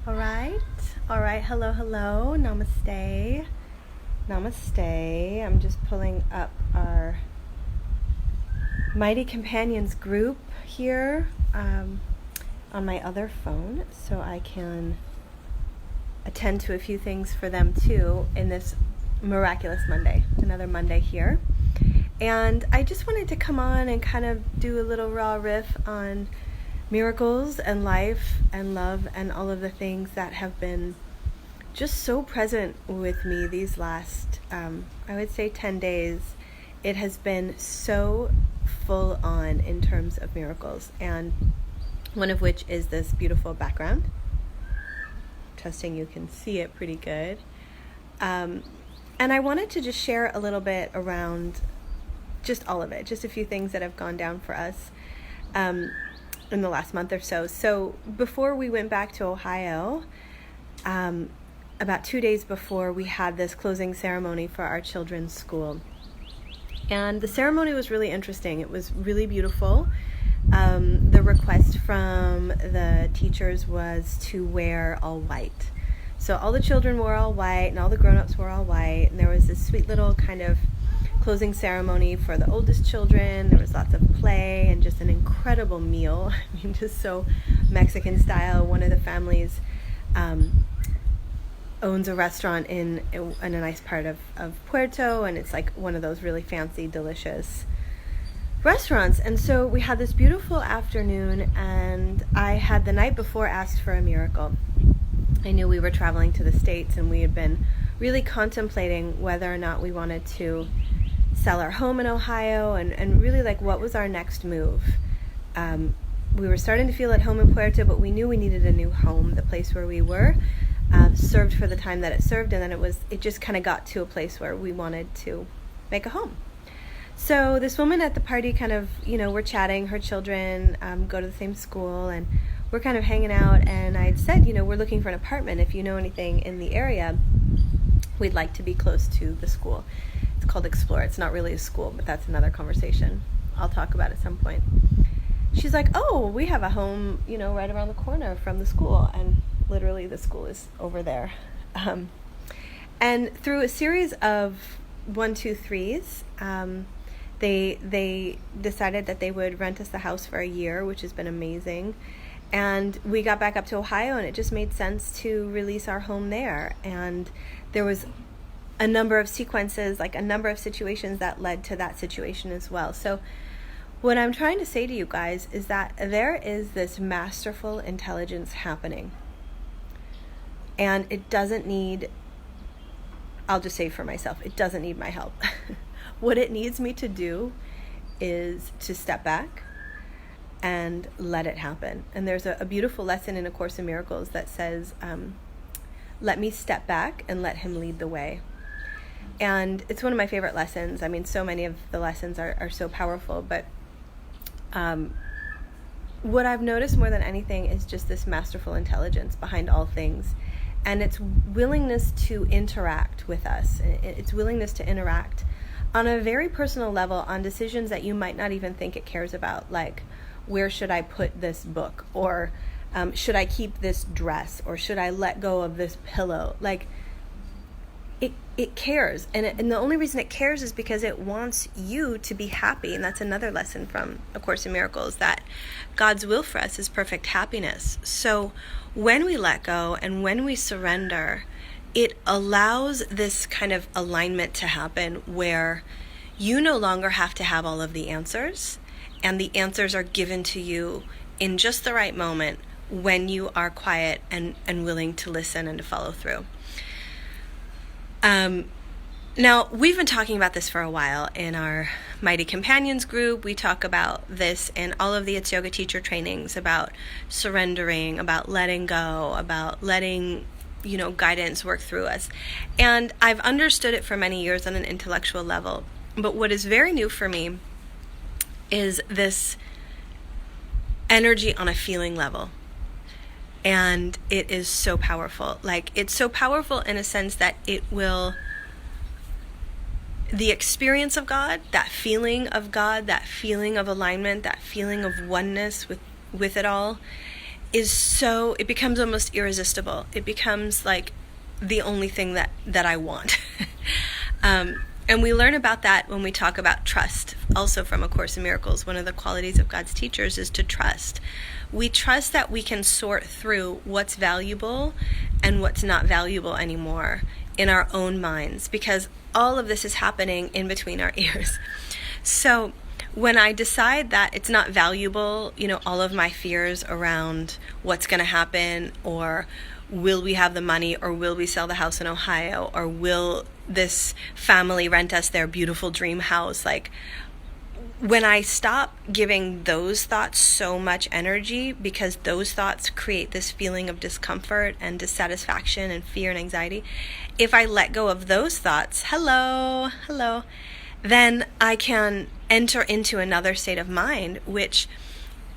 All right. Hello, hello. Namaste. Namaste. I'm just pulling up our Mighty Companions group here on my other phone so I can attend to a few things for them too in this Miraculous Monday, another Monday here. And I just wanted to come on and kind of do a little raw riff on miracles and life and love and all of the things that have been just so present with me these last, I would say 10 days. It has been so full on in terms of miracles, and one of which is this beautiful background. Trusting you can see it pretty good. And I wanted to just share a little bit around just all of it, just a few things that have gone down for us in the last month or so. So before we went back to Ohio, about 2 days before, we had this closing ceremony for our children's school. And the ceremony was really interesting. It was really beautiful. The request from the teachers was to wear all white. So all the children wore all white and all the grown-ups wore all white. And there was this sweet little kind of closing ceremony for the oldest children. There was lots of play and just an incredible meal. I mean, just so Mexican style. One of the families owns a restaurant in a nice part of Puerto, and it's like one of those really fancy, delicious restaurants. And so we had this beautiful afternoon, and I had the night before asked for a miracle. I knew we were traveling to the States, and we had been really contemplating whether or not we wanted to sell our home in Ohio and really like what was our next move. We were starting to feel at home in Puerto, but we knew we needed a new home. The place where we were served for the time that it served, and then it just kind of got to a place where we wanted to make a home. So this woman at the party kind of, we're chatting, her children go to the same school, and we're kind of hanging out, and I'd said, we're looking for an apartment. If you know anything in the area, we'd like to be close to the school. It's called Explore. It's not really a school, but that's another conversation I'll talk about at some point. She's like, oh, we have a home, right around the corner from the school, and literally the school is over there. And through a series of 1, 2, 3s, they decided that they would rent us the house for a year, which has been amazing. And we got back up to Ohio, and it just made sense to release our home there. And there was a number of sequences, like a number of situations that led to that situation as well. So what I'm trying to say to you guys is that there is this masterful intelligence happening. And it doesn't need, I'll just say for myself, it doesn't need my help. What it needs me to do is to step back and let it happen. And there's a beautiful lesson in A Course in Miracles that says, let me step back and let him lead the way. And it's one of my favorite lessons. I mean, so many of the lessons are so powerful, but what I've noticed more than anything is just this masterful intelligence behind all things, and its willingness to interact with us. Its willingness to interact on a very personal level on decisions that you might not even think it cares about, like where should I put this book, or should I keep this dress, or should I let go of this pillow? Like, it cares, and the only reason it cares is because it wants you to be happy. And that's another lesson from A Course in Miracles, that God's will for us is perfect happiness. So when we let go and when we surrender, it allows this kind of alignment to happen where you no longer have to have all of the answers, and the answers are given to you in just the right moment when you are quiet and willing to listen and to follow through. Now, we've been talking about this for a while in our Mighty Companions group. We talk about this in all of the It's Yoga teacher trainings, about surrendering, about letting go, about letting, guidance work through us. And I've understood it for many years on an intellectual level. But what is very new for me is this energy on a feeling level. And it is so powerful. Like, it's so powerful in a sense that the experience of God, that feeling of God, that feeling of alignment, that feeling of oneness with it all, it becomes almost irresistible. It becomes like the only thing that I want. And we learn about that when we talk about trust. Also from A Course in Miracles, one of the qualities of God's teachers is to trust. We trust that we can sort through what's valuable and what's not valuable anymore in our own minds, because all of this is happening in between our ears. So when I decide that it's not valuable, all of my fears around what's going to happen, or will we have the money, or will we sell the house in Ohio, or will this family rent us their beautiful dream house, like when I stop giving those thoughts so much energy, because those thoughts create this feeling of discomfort and dissatisfaction and fear and anxiety, if I let go of those thoughts, hello, then I can enter into another state of mind, which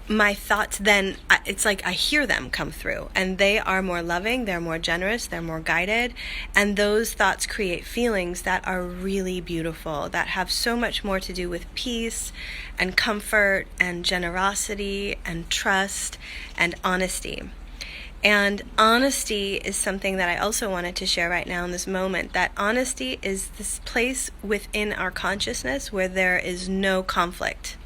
my thoughts then, it's like I hear them come through, and they are more loving, they're more generous, they're more guided, and those thoughts create feelings that are really beautiful, that have so much more to do with peace and comfort and generosity and trust and honesty. And honesty is something that I also wanted to share right now in this moment, that honesty is this place within our consciousness where there is no conflict.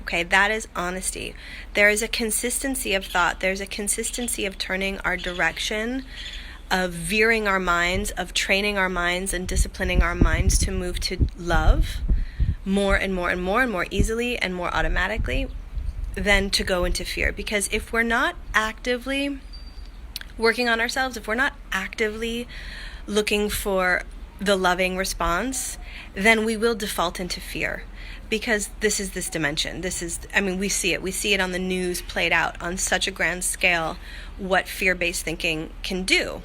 Okay, that is honesty. There is a consistency of thought. There's a consistency of turning our direction, of veering our minds, of training our minds and disciplining our minds to move to love more and more and more and more easily and more automatically than to go into fear. Because if we're not actively working on ourselves, if we're not actively looking for the loving response, then we will default into fear. Because this is this dimension. We see it. We see it on the news played out on such a grand scale, what fear-based thinking can do.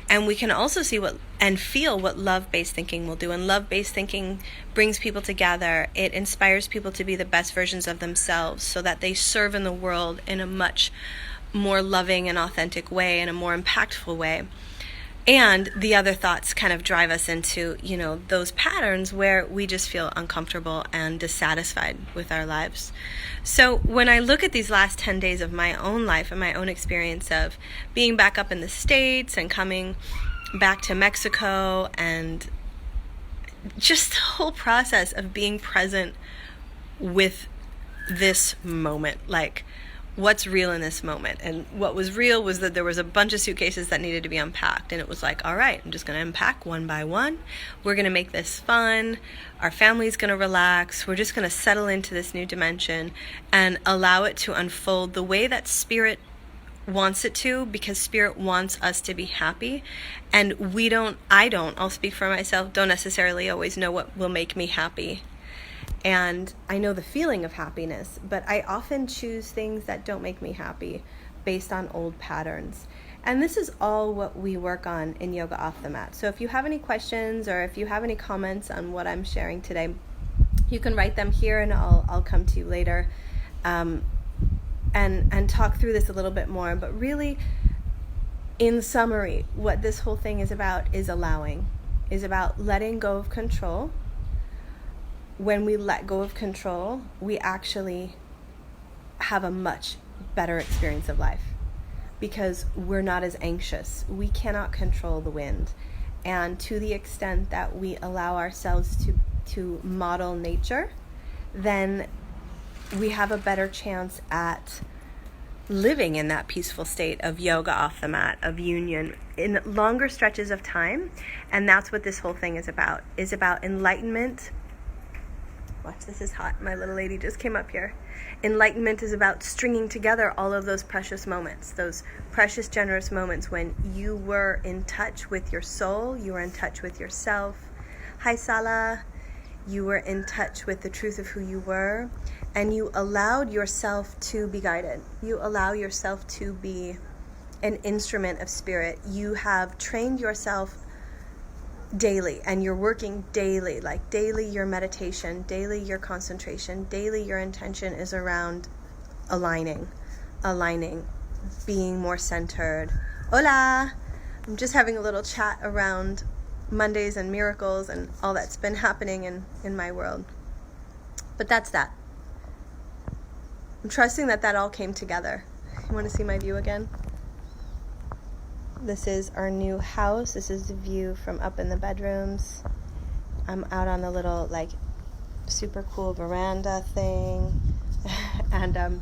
And we can also see and feel what love-based thinking will do. And love-based thinking brings people together. It inspires people to be the best versions of themselves so that they serve in the world in a much more loving and authentic way, in a more impactful way. And the other thoughts kind of drive us into, those patterns where we just feel uncomfortable and dissatisfied with our lives. So when I look at these last 10 days of my own life and my own experience of being back up in the States and coming back to Mexico, and just the whole process of being present with this moment, like what's real in this moment. And what was real was that there was a bunch of suitcases that needed to be unpacked, and it was like, all right, I'm just going to unpack one by one. We're going to make this fun. Our family's going to relax. We're just going to settle into this new dimension and allow it to unfold the way that Spirit wants it to, because Spirit wants us to be happy. And I'll speak for myself, don't necessarily always know what will make me happy. And I know the feeling of happiness, but I often choose things that don't make me happy based on old patterns. And this is all what we work on in Yoga Off the Mat. So if you have any questions, or if you have any comments on what I'm sharing today, you can write them here, and I'll come to you later and talk through this a little bit more. But really, in summary, what this whole thing is about is about letting go of control. When we let go of control, we actually have a much better experience of life, because we're not as anxious. We cannot control the wind. And to the extent that we allow ourselves to model nature, then we have a better chance at living in that peaceful state of yoga off the mat, of union, in longer stretches of time. And that's what this whole thing is about enlightenment. Watch, this is hot. My little lady just came up here. Enlightenment is about stringing together all of those precious moments, those precious, generous moments when you were in touch with your soul, you were in touch with yourself. Hi, Sala. You were in touch with the truth of who you were, and you allowed yourself to be guided. You allow yourself to be an instrument of Spirit. You have trained yourself daily, and you're working daily, like daily your meditation, daily your concentration, daily your intention is around aligning, being more centered. Hola! I'm just having a little chat around Mondays and miracles and all that's been happening in my world. But that's that. I'm trusting that all came together. You want to see my view again? This is our new house. This is the view from up in the bedrooms. I'm out on a little, like, super cool veranda thing. And,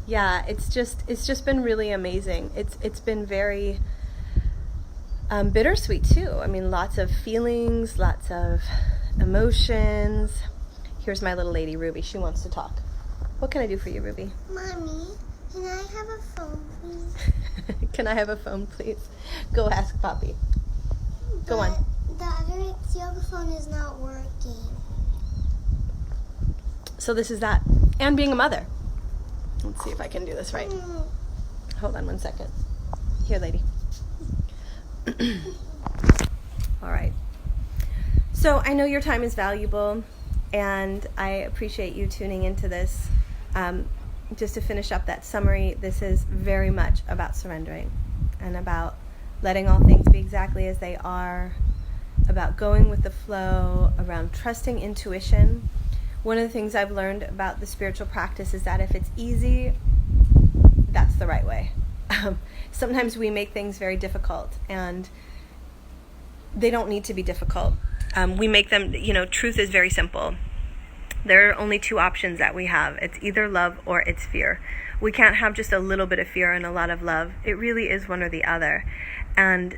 yeah, it's just been really amazing. It's been very bittersweet, too. I mean, lots of feelings, lots of emotions. Here's my little lady, Ruby. She wants to talk. What can I do for you, Ruby? Mommy, can I have a phone, please? Can I have a phone, please? Go ask Poppy. Go on. The other phone is not working. So this is that. And being a mother. Let's see if I can do this right. Hold on one second. Here, lady. All right. So I know your time is valuable, and I appreciate you tuning into this. Just to finish up that summary, this is very much about surrendering and about letting all things be exactly as they are, about going with the flow, around trusting intuition. One of the things I've learned about the spiritual practice is that if it's easy, that's the right way. Sometimes we make things very difficult, and they don't need to be difficult. We make them, truth is very simple. There are only two options that we have. It's either love or it's fear. We can't have just a little bit of fear and a lot of love. It really is one or the other. And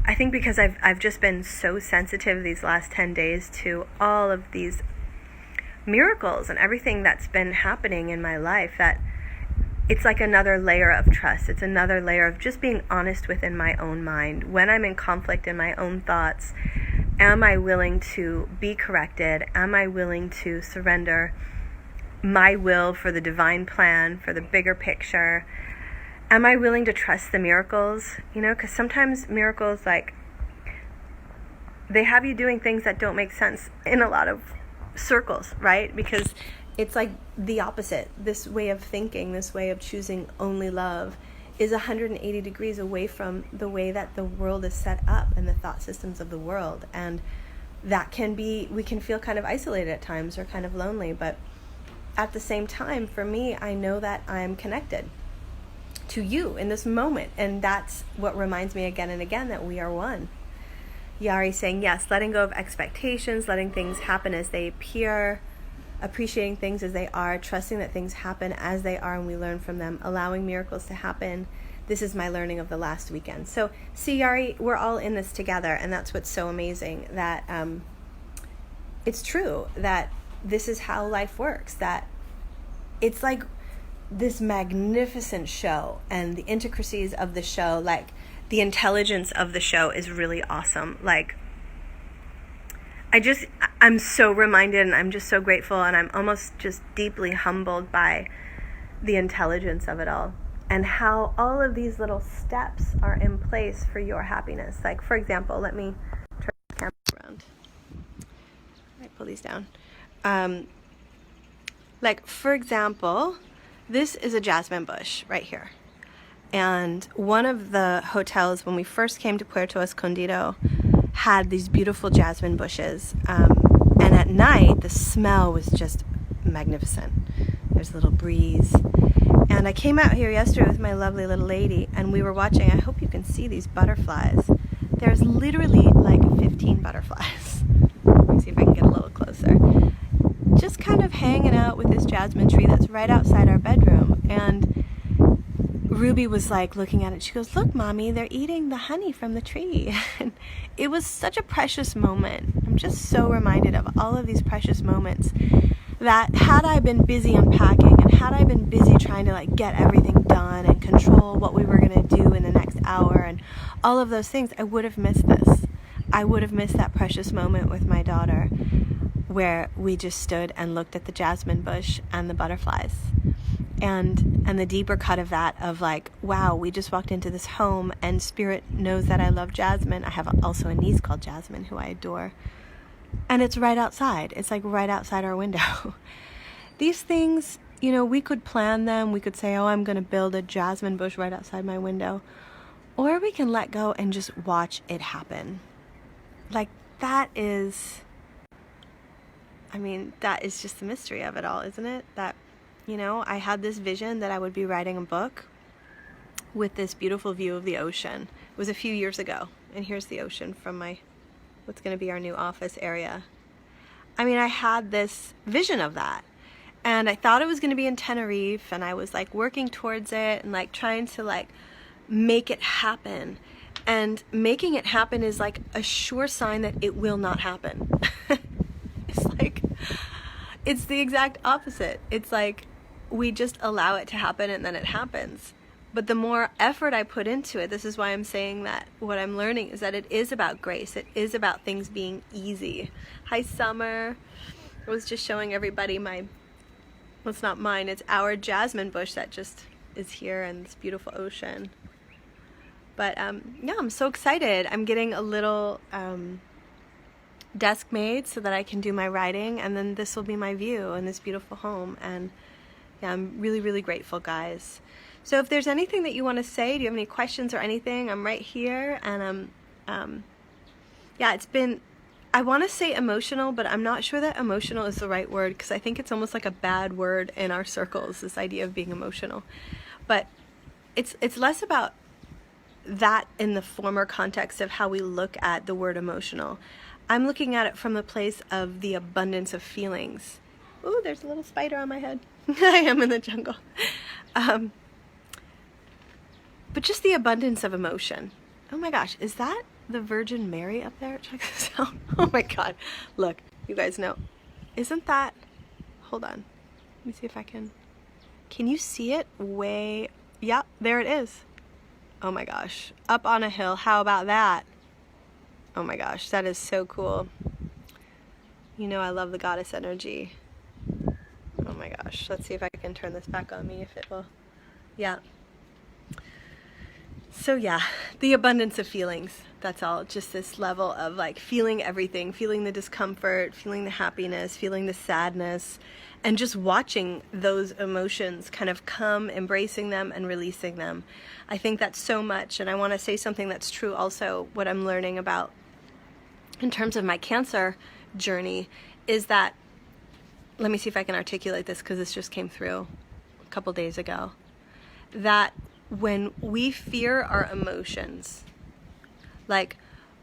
I think because I've just been so sensitive these last 10 days to all of these miracles and everything that's been happening in my life, that it's like another layer of trust. It's another layer of just being honest within my own mind. When I'm in conflict in my own thoughts, am I willing to be corrected? Am I willing to surrender my will for the divine plan, for the bigger picture? Am I willing to trust the miracles? Because sometimes miracles, like, they have you doing things that don't make sense in a lot of circles, right? Because it's like the opposite. This way of thinking, this way of choosing only love is 180 degrees away from the way that the world is set up and the thought systems of the world. And that we can feel kind of isolated at times or kind of lonely. But at the same time, for me, I know that I'm connected to you in this moment. And that's what reminds me again and again that we are one. Yari saying, yes, letting go of expectations, letting things happen as they appear, appreciating things as they are, trusting that things happen as they are and we learn from them, allowing miracles to happen. This is my learning of the last weekend. So, see, Yari, we're all in this together, and that's what's so amazing, that it's true that this is how life works, that it's like this magnificent show, and the intricacies of the show, like the intelligence of the show is really awesome. Like, I'm so reminded, and I'm just so grateful, and I'm almost just deeply humbled by the intelligence of it all and how all of these little steps are in place for your happiness. Like, for example, let me turn the camera around. I pull these down. Like, for example, this is a jasmine bush right here. And one of the hotels, when we first came to Puerto Escondido, had these beautiful jasmine bushes. And at night, the smell was just magnificent. There's a little breeze. And I came out here yesterday with my lovely little lady, and we were watching. I hope you can see these butterflies. There's literally like 15 butterflies. Let me see if I can get a little closer. Just kind of hanging out with this jasmine tree that's right outside our bedroom. And Ruby was like looking at it. She goes, "Look, Mommy, they're eating the honey from the tree." And it was such a precious moment. I'm just so reminded of all of these precious moments that had I been busy unpacking and had I been busy trying to like get everything done and control what we were going to do in the next hour and all of those things, I would have missed this. I would have missed that precious moment with my daughter where we just stood and looked at the jasmine bush and the butterflies. And the deeper cut of that, of like, wow, we just walked into this home and Spirit knows that I love Jasmine. I have also a niece called Jasmine who I adore. And it's right outside. It's like right outside our window. These things, we could plan them. We could say, oh, I'm going to build a jasmine bush right outside my window. Or we can let go and just watch it happen. Like, that is just the mystery of it all, isn't it? That you know, I had this vision that I would be writing a book with this beautiful view of the ocean. It was a few years ago, and here's the ocean from what's going to be our new office area. I mean, I had this vision of that, and I thought it was going to be in Tenerife, and I was like working towards it and like trying to like make it happen. And making it happen is like a sure sign that it will not happen. It's the exact opposite. It's like we just allow it to happen and then it happens. But the more effort I put into it, this is why I'm saying that what I'm learning is that it is about grace. It is about things being easy. Hi, Summer. I was just showing everybody well, it's not mine, it's our jasmine bush that just is here in this beautiful ocean. But yeah, I'm so excited. I'm getting a little desk made so that I can do my writing, and then this will be my view in this beautiful home. And yeah, I'm really, really grateful, guys. So if there's anything that you want to say, do you have any questions or anything, I'm right here. And yeah, it's been, I want to say emotional, but I'm not sure that emotional is the right word, because I think it's almost like a bad word in our circles, this idea of being emotional. But it's less about that in the former context of how we look at the word emotional. I'm looking at it from the place of the abundance of feelings. Ooh, there's a little spider on my head. I am in the jungle. But just the abundance of emotion. Oh my gosh, is that the Virgin Mary up there? Check this out. Oh my God. Look, you guys know. Isn't that, hold on. Let me see if I can you see it way, yeah, there it is. Oh my gosh, up on a hill. How about that? Oh my gosh, that is so cool. You know I love the goddess energy. Oh my gosh, let's see if I can turn this back on me, if it will. Yeah. So yeah, the abundance of feelings. That's all. Just this level of like feeling everything, feeling the discomfort, feeling the happiness, feeling the sadness, and just watching those emotions kind of come, embracing them and releasing them. I think that's so much. And I want to say something that's true also, what I'm learning about in terms of my cancer journey is that, let me see if I can articulate this because this just came through a couple days ago, that when we fear our emotions, like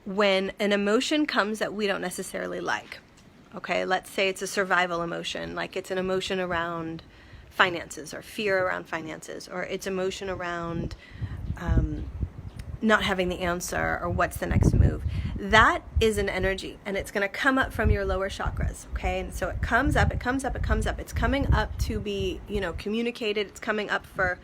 when an emotion comes that we don't necessarily like, okay, let's say it's a survival emotion, like it's an emotion around finances or fear around finances, or it's emotion around not having the answer or what's the next move. That is an energy, and it's going to come up from your lower chakras, okay? And so it comes up, it comes up, it comes up. It's coming up to be, communicated. It's coming up for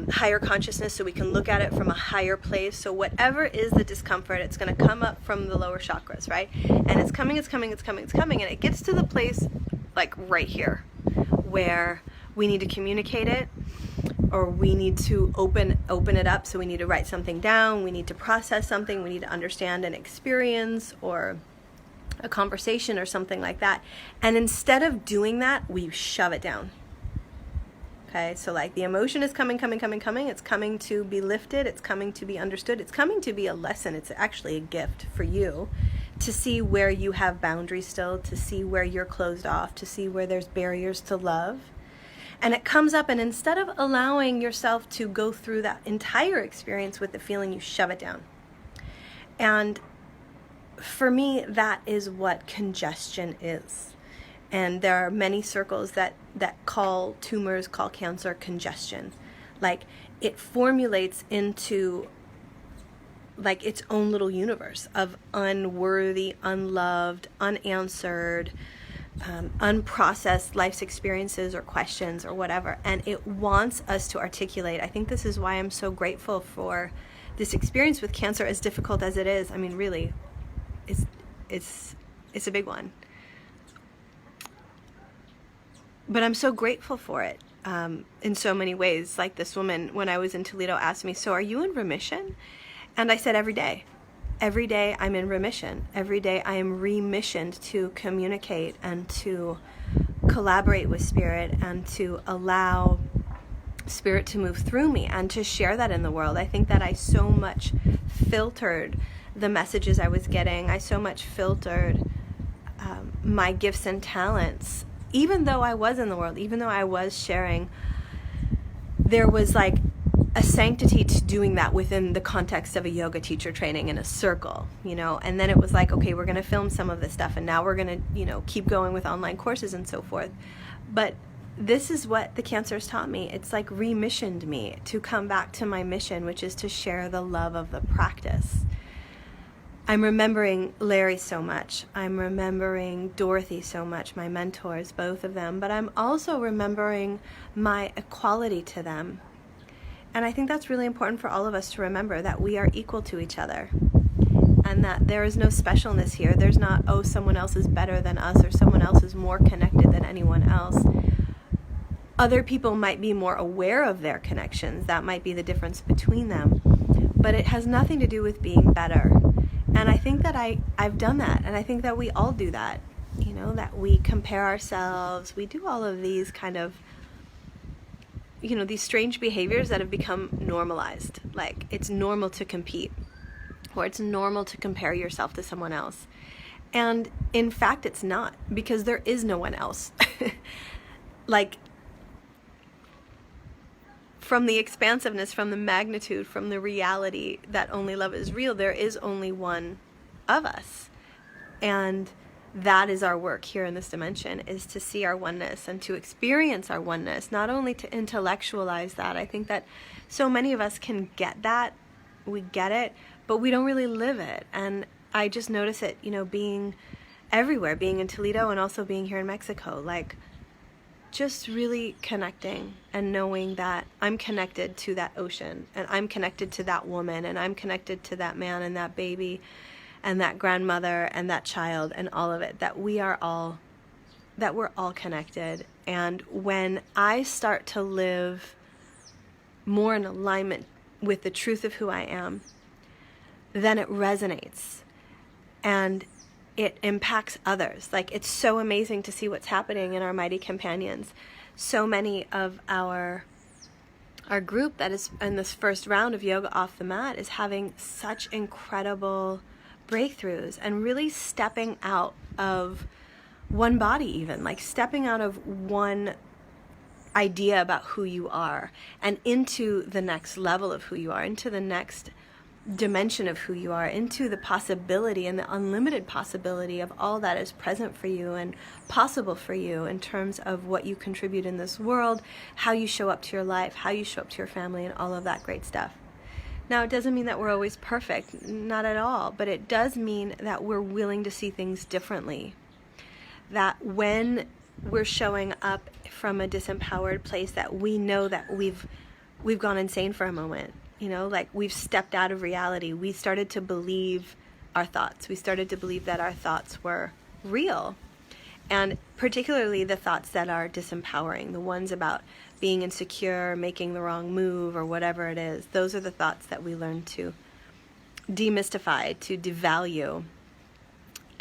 higher consciousness, so we can look at it from a higher place. So whatever is the discomfort, it's going to come up from the lower chakras, right? And it's coming, and it gets to the place like right here where we need to communicate it, or we need to open it up. So we need to write something down, we need to process something, we need to understand an experience or a conversation or something like that. And instead of doing that, we shove it down. Okay, so like the emotion is coming, it's coming to be lifted, it's coming to be understood, it's coming to be a lesson. It's actually a gift for you to see where you have boundaries still, to see where you're closed off, to see where there's barriers to love. And it comes up, and instead of allowing yourself to go through that entire experience with the feeling, you shove it down. And for me, that is what congestion is. And there are many circles that call tumors, call cancer congestion. Like it formulates into like its own little universe of unworthy, unloved, unanswered, unprocessed life's experiences or questions or whatever, and it wants us to articulate. I think this is why I'm so grateful for this experience with cancer, as difficult as it is. I mean, really, it's a big one, but I'm so grateful for it in so many ways. Like this woman, when I was in Toledo, asked me, "So are you in remission?" And I said, every day. Every day I'm in remission. Every day I am remissioned to communicate and to collaborate with Spirit and to allow Spirit to move through me and to share that in the world. I think that I so much filtered the messages I was getting. I so much filtered my gifts and talents, even though I was in the world, even though I was sharing, there was like a sanctity to doing that within the context of a yoga teacher training in a circle, you know. And then it was like, okay, we're going to film some of this stuff, and now we're going to, you know, keep going with online courses and so forth. But this is what the cancers taught me. It's like remissioned me to come back to my mission, which is to share the love of the practice. I'm remembering Larry so much. I'm remembering Dorothy so much, my mentors, both of them. But I'm also remembering my equality to them. And I think that's really important for all of us to remember, that we are equal to each other. And that there is no specialness here. There's not, oh, someone else is better than us, or someone else is more connected than anyone else. Other people might be more aware of their connections. That might be the difference between them. But it has nothing to do with being better. And I think that I've done that. And I think that we all do that. You know, that we compare ourselves. We do all of these kind of, you know, these strange behaviors that have become normalized. Like, it's normal to compete, or it's normal to compare yourself to someone else. And in fact, it's not, because there is no one else. Like, from the expansiveness, from the magnitude, from the reality that only love is real, there is only one of us. And that is our work here in this dimension, is to see our oneness and to experience our oneness, not only to intellectualize that. I think that so many of us can get that, we get it, but we don't really live it. And I just notice it, you know, being everywhere, being in Toledo and also being here in Mexico, like just really connecting and knowing that I'm connected to that ocean, and I'm connected to that woman, and I'm connected to that man and that baby and that grandmother and that child and all of it, that we're all connected. And when I start to live more in alignment with the truth of who I am, then it resonates and it impacts others. Like, it's so amazing to see what's happening in our mighty companions. So many of our group that is in this first round of yoga off the mat is having such incredible breakthroughs and really stepping out of one body, even like stepping out of one idea about who you are and into the next level of who you are, into the next dimension of who you are, into the possibility and the unlimited possibility of all that is present for you and possible for you in terms of what you contribute in this world, how you show up to your life, how you show up to your family, and all of that great stuff. Now, it doesn't mean that we're always perfect, not at all, but it does mean that we're willing to see things differently. That when we're showing up from a disempowered place, that we know that we've gone insane for a moment. You know, like we've stepped out of reality. We started to believe our thoughts. We started to believe that our thoughts were real. And particularly the thoughts that are disempowering, the ones about being insecure, making the wrong move, or whatever it is. Those are the thoughts that we learn to demystify, to devalue,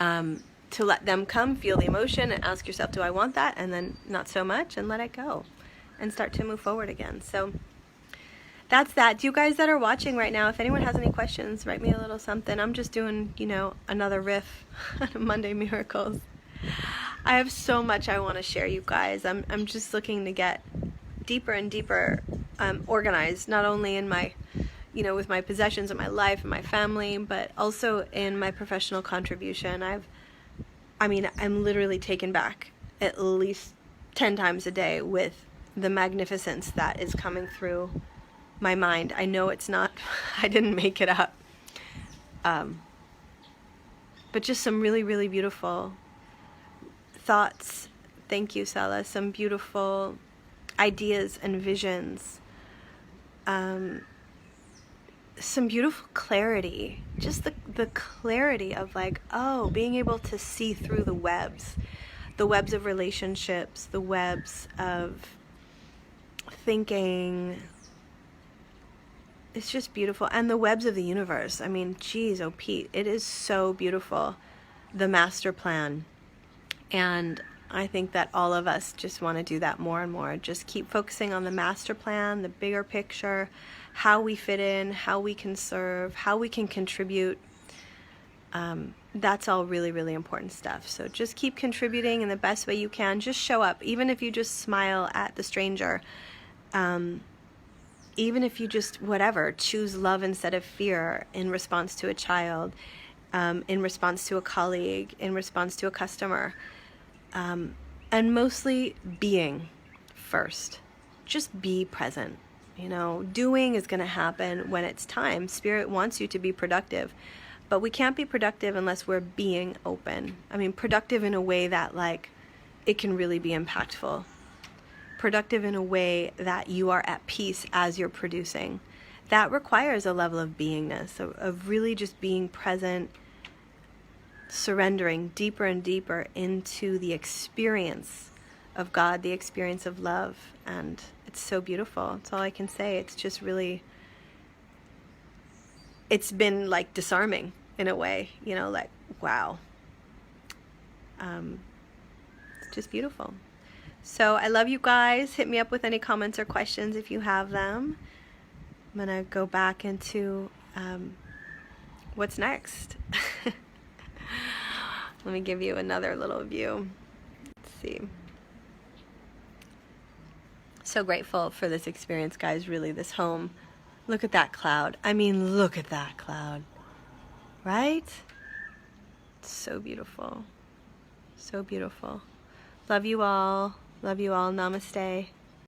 to let them come, feel the emotion, and ask yourself, do I want that? And then not so much, and let it go and start to move forward again. So that's that. You guys that are watching right now, if anyone has any questions, write me a little something. I'm just doing, you know, another riff on Monday Miracles. I have so much I want to share, you guys. I'm just looking to get deeper and deeper organized, not only in my, you know, with my possessions and my life and my family, but also in my professional contribution. I'm literally taken back at least 10 times a day with the magnificence that is coming through my mind. I know it's not, I didn't make it up. But just some really, really beautiful thoughts. Thank you, Sala. Some beautiful ideas and visions. Some beautiful clarity. Just the clarity of like, oh, being able to see through the webs of relationships, the webs of thinking. It's just beautiful. And the webs of the universe. I mean, geez, oh Pete, it is so beautiful. The master plan. And I think that all of us just want to do that more and more. Just keep focusing on the master plan, the bigger picture, how we fit in, how we can serve, how we can contribute. that's all really, really important stuff. So just keep contributing in the best way you can. Just show up, even if you just smile at the stranger. Even if you just, whatever, choose love instead of fear in response to a child, in response to a colleague, in response to a customer. And mostly being first. Just be present. You know, doing is going to happen when it's time. Spirit wants you to be productive. But we can't be productive unless we're being open. I mean, productive in a way that, like, it can really be impactful. Productive in a way that you are at peace as you're producing. That requires a level of beingness, of really just being present, surrendering deeper and deeper into the experience of God, the experience of love. And it's so beautiful. That's all I can say. It's just really, it's been like disarming in a way, you know, like, wow. It's just beautiful. So I love you guys. Hit me up with any comments or questions if you have them. I'm going to go back into what's next. Let me give you another little view. Let's see. So grateful for this experience, guys, really, this home. Look at that cloud. I mean, look at that cloud. Right? It's so beautiful. So beautiful. Love you all. Love you all. Namaste.